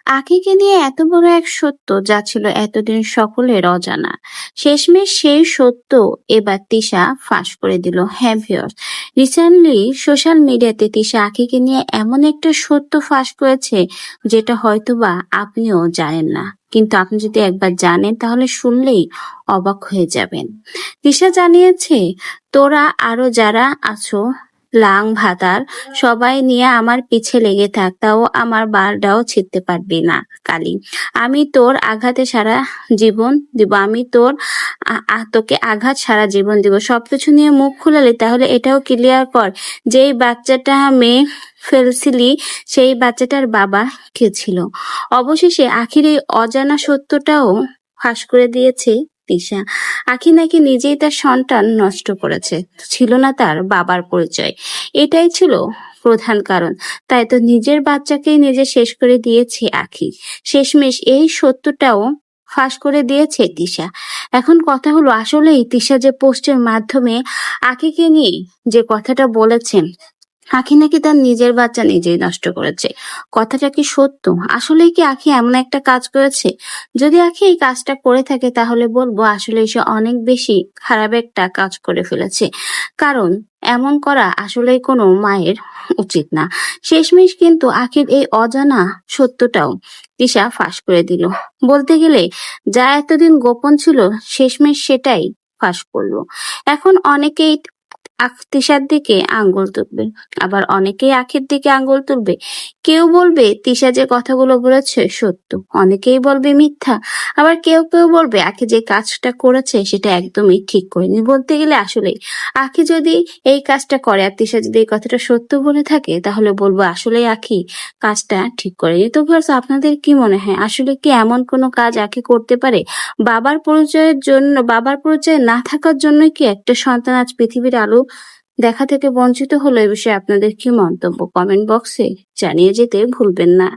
আখিকে নিয়ে এত বড় এক সত্য যা ছিল এতদিন সকলের অজানা। শেষমেশ সেই সত্য এবার তিশা ফাঁস করে দিল। হ্যাঁ ভিউয়ার্স, রিসেন্টলি সোশ্যাল মিডিয়াতে তিশা আখিকে নিয়ে এমন একটা সত্য ফাঁস করেছে যেটা হয়তোবা আপনিও জানেন না, কিন্তু আপনি যদি একবার জানেন তাহলে শুনলেই অবাক হয়ে যাবেন। তিশা জানিয়েছে, তোরা আরো যারা আছো লাং ভাতার সবাই নিয়ে আমার পিছে লেগে থাক, তাও আমার বারটাও ছিঁড়তে পারবি না কালি। আমি তোর আঘাতে সারা জীবন দিব, আমি তোর তোকে আঘাত সারা জীবন দিব। সবকিছু নিয়ে মুখ খুলালি তাহলে এটাও ক্লিয়ার কর, যেই বাচ্চাটা মেয়ে ফেলছিলি সেই বাচ্চাটার বাবা কে ছিল। অবশেষে আখির এই অজানা সত্যটাও ফাঁস করে দিয়েছে তিশা। আখি নাকি নিজেই তার সন্তান নষ্ট করেছে, ছিল না তার বাবার পরিচয়। এটাই ছিল প্রধান কারণ। তাই তো নিজের বাচ্চাকেই নিজে শেষ করে দিয়েছে আখি। শেষমেশ এই সত্যটাও ফাঁস করে দিয়েছে তিশা। এখন কথা হলো, আসলেই তিশা যে পোস্টের মাধ্যমে আখিকে নিয়ে যে কথাটা বলেছেন, আখি নাকি তার নিজের বাচ্চা নিজেই নষ্ট করেছে, কথাটা কি সত্য? আসলেই কি আখি এমন একটা কাজ করেছে? যদি আখি এই কাজটা করে থাকে তাহলে বলবো আসলে সে অনেক বেশি খারাপ একটা কাজ করে ফেলেছে, কারণ এমন করা আসলেই কোনো মায়ের উচিত না। শেষমেশ কিন্তু আখির এই অজানা সত্যটাও তিশা ফাঁস করে দিল। বলতে গেলে যা এতদিন গোপন ছিল শেষমেশ সেটাই ফাঁস করলো। এখন অনেকেই তিশার দিকে আঙ্গুল তুলবে, আবার অনেকেই আখির দিকে আঙ্গুল তুলবে। কেউ বলবে তিশা যে কথাগুলো বলেছে সত্য, অনেকেই বলবে মিথ্যা, আবার কেউ কেউ বলবে আখি যে কাজটা করেছে সেটা একদমই ঠিক করেনি। বলতে গেলে আসলে আখি যদি এই কাজটা করে আর তিশা যদি এই কথাটা সত্য বলে থাকে তাহলে বলবো আসলে আখি কাজটা ঠিক করেনি। তো ভিউয়ার্স, আপনাদের কি মনে হয় আসলে কি এমন কোনো কাজ আখি করতে পারে? বাবার পরিচয় না থাকার জন্য কি একটা সন্তান আজ পৃথিবীর আলো দেখা থেকে বঞ্চিত হলো? এ বিষয়ে আপনাদের কি মন্তব্য কমেন্ট বক্সে জানিয়ে যেতে ভুলবেন না।